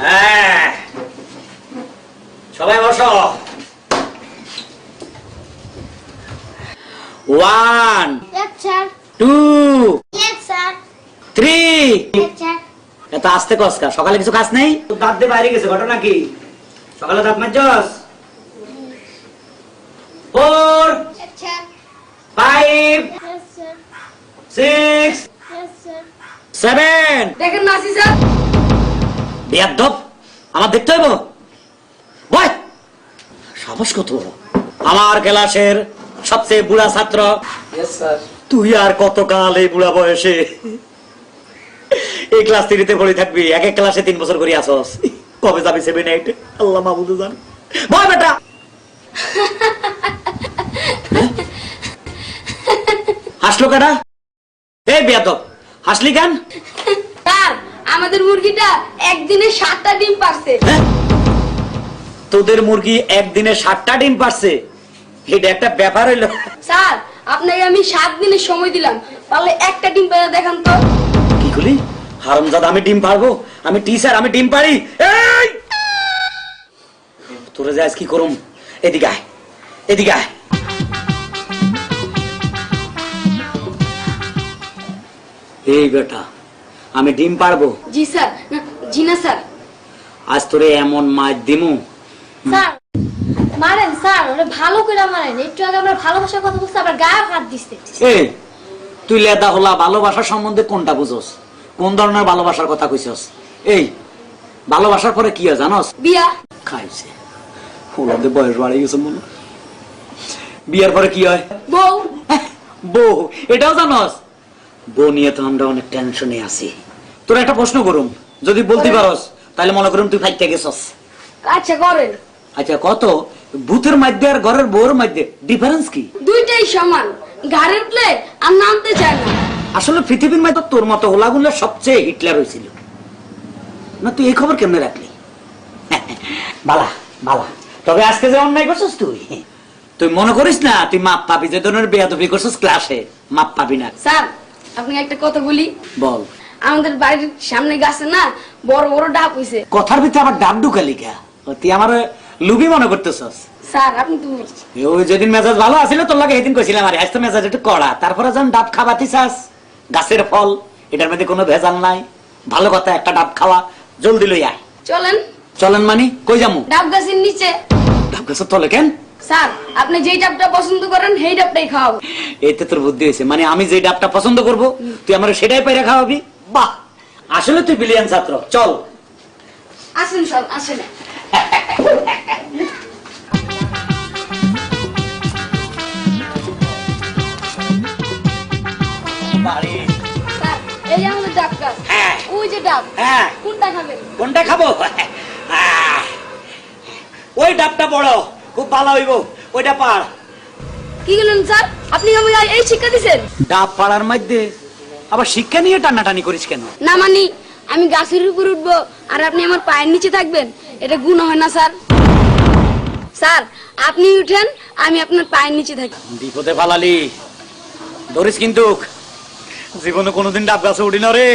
হ্যাঁ, সবাই বসো। 1 Yes, sir. 2 Yes, sir. 3 Yes, sir. এত আস্তে কসকা, সকালে কিছু কাজ নেই? দাঁত দিয়ে বাইরে গেছে, ঘটনা কি? সকালে দাঁত মাজছস? 4 Yes, sir. 5 Yes, sir. 6 Yes, sir. 7 দেখেন মাসি স্যার, বেয়াদব, আমার দেখতে হইব? বয়, সাহস কত বড়! আমার ক্লাসের সবচেয়ে বুড়া ছাত্র। তুই আর কতকাল এই বুড়া বয়সে এই ক্লাস 3-তে পড়ে থাকবি? এক এক ক্লাসে 3 বছর করে আসস, কবে যাবি 7-8? আল্লাহ মাহবুদ জান। বয় বেটা। হাসলো কেডা? এই বেয়াদব, হাসলি কেন? স্যার আমাদের মুরগিটা একদিনে 7টা ডিম পারছে। হ্যাঁ? তোদের মুরগি একদিনে 7টা ডিম পারছে? এটা একটা ব্যাপার হইলো? স্যার আপনাকে আমি 7 দিনের সময় দিলাম, তাহলে একটা ডিম পেরে দেখান তো। কি করলি? হারামজাদা, আমি ডিম পারবো? আমি টিচার, আমি ডিম পারি? এই তোরা যাস কি করুম? এদিকে আয়, এদিকে আয়। এই বেটা, আমি ডিম পারবো? জি স্যার। জি না স্যার। আজ তোরে এমন মাছ দিমু। স্যার মারেন স্যার, ওরে ভালো করে মারেন। একটু আগে আমরা ভালোবাসার কথা বলছি, আবার গায়ে হাত দিচ্ছে। এই তুই লেদা হলা ভালোবাসা সম্বন্ধে কোনটা বুঝোস? কোন ধরনের ভালোবাসার কথা কইছস? এই ভালোবাসার পরে কি হয় জানোস? বিয়া। খাইছে ওদের বয়স বাড়ে গেছে মনে। বিয়ার পরে কি হয়? বউ। বউ, এটাও জানোস? বউ নিয়ে তো আমরা অনেক টেনশনে আছি। তোর একটা প্রশ্ন করুম, যদি বলতে পারস তাহলে মনে করুম তুই ফাইটে গেছস। আচ্ছা করেন। আচ্ছা, কত ভূতের মধ্যে আর ঘরের বউর মধ্যে ডিফারেন্স কি? দুইটাই সমান, ঘাড়ের প্লেট আর নামতে চায় না। আসলে পৃথিবীর মধ্যে তোর মতো হোলাগুলো সবচেয়ে হিটলার হয়েছিল না? তুই এই খবর কেমনে রাখলি? বালা বালা, তবে আজকে যে অন্যায় করছিস তুই, তুই মনে করিস না তুই মাপ পাবি? যে ধরনের বেয়াদবি করছিস ক্লাসে, মাপ পাবি না। স্যার আপনাকে একটা কথা বলি। বল। আমাদের বাড়ির সামনে গাছে না বড় বড় ডাব হইছে। কথার ভিতরে আবার ডাব ঢুকালি কা? তুই আমার লুবি মনে করতেছস? স্যার আপনি তো ওই যেদিন মেজাজ ভালো আছিল তোর লাগে সেদিন কইছিলাম আরে আজ তো মেজাজ একটু কড়া, তারপরে যখন ডাব খাবাতি চাস, গাছের ফল, এটার মধ্যে কোনো ভেজাল নাই, ভালো কথা, একটা ডাব খাওয়া, জলদি লই আয়। চলেন। চলেন মানে কই যামু? ডাব গাছের নিচে। ডাব গাছের তলে কেন? স্যার আপনি যেই ডাবটা পছন্দ করেন সেই ডাবটাই খাওয়াবো। এতে তোর বুদ্ধি হয়েছে, মানে আমি যে ডাবটা পছন্দ করব তুই আমার সেটাই পাইরা খাওয়াবি? বাহ, আসলে তুই ব্রিলিয়ান্ট ছাত্র। চল আসেন স্যার, আসেন। স্যার এই যে আমাদের ডাব গাছ। হ্যাঁ। ওই যে ডাব। হ্যাঁ। কোনটা খাবেন? কোনটা খাবো? ওই ডাবটা বড়, খুব ভালো হইব, ওইটা পাড়। কি বলেন স্যার? আপনি আমাকে এই শিক্ষা দিচ্ছেন? ডাব পাড়ার মধ্যে আবার শিক্ষা নিয়ে টানাটানি করিস কেন? না মানে আমি গাছের উপর উঠবো আর আপনি আমার পায়ের নিচে থাকবেন, এটা গুণ হয় না স্যার? স্যার আপনি উঠেন, আমি আপনার পায়ের নিচে থাকি। বিপদে ফালালি, ধরিস কিন্তু। জীবনে কোনোদিন ডাব গাছে উঠি না রে।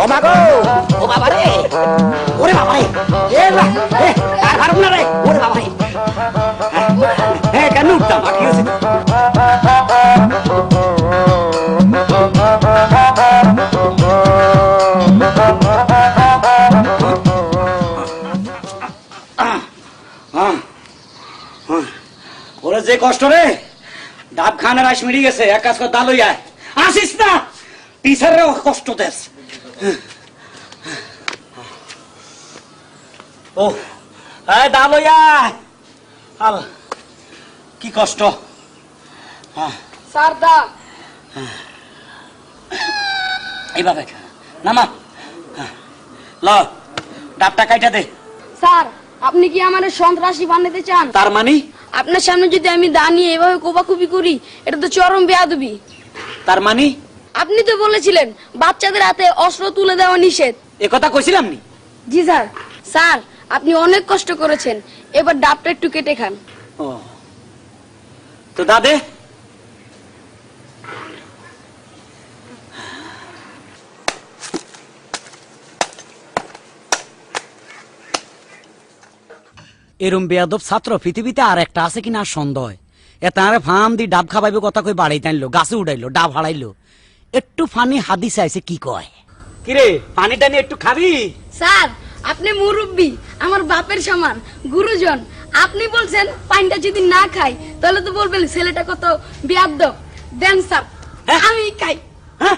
ও মা গো, ও বাবা রে, ওরে বাবা রে, এ আর পারব না রে, ওরে বাবা রে। হ্যাঁ, কেন উঠতাম? ঠিক আছে। ওরা যে কষ্ট রে, ডাব খানের আশ মিড়ি গেছে। এক কাজ কর, দালই আয়। আসিস না, টিচারেরও কষ্ট দেস। ও দালই আয়। কি কষ্ট। স্যার দা এইভাবে নামা, ল ডাবটা কাইটা দে। স্যার আপনি কি আমার সন্ত্রাসী বানাতে চান? তার মানে? আপনার সামনে যদি আমি দাঁড়িয়ে এভাবে কোপাকুপি করি, এটা তো চরম বেয়াদবি। তার মানে? আপনি তো বলেছিলেন বাচ্চাদের হাতে অস্ত্র তুলে দেওয়া নিষেধ। এ কথা কইছিলাম নি? জি স্যার। স্যার আপনি অনেক কষ্ট করেছেন, এবার ডাবটা একটু কেটে খান। ও তো দাদে, এরম বেয়াদব ছাত্র পৃথিবীতে আর একটা আছে কিনা সন্দেহ। এতারে ফার্ম দি ডাব খাবাইবে কথা কই বাড়াই টানলো, গাছে উড়াইলো, ডাব হারাইলো। একটু ফানি হাদিস আইছে কি কয়? কিরে পানি টানি একটু খাবি? স্যার আপনি মুরব্বী, আমার বাপের সমান, গুরুজন। আপনি বলছেন পানিটা যদি না খাই তাহলে তো বলবেন ছেলেটা কত বেয়াদব। দেন স্যার, হ্যাঁ? আমি খাই। হ্যাঁ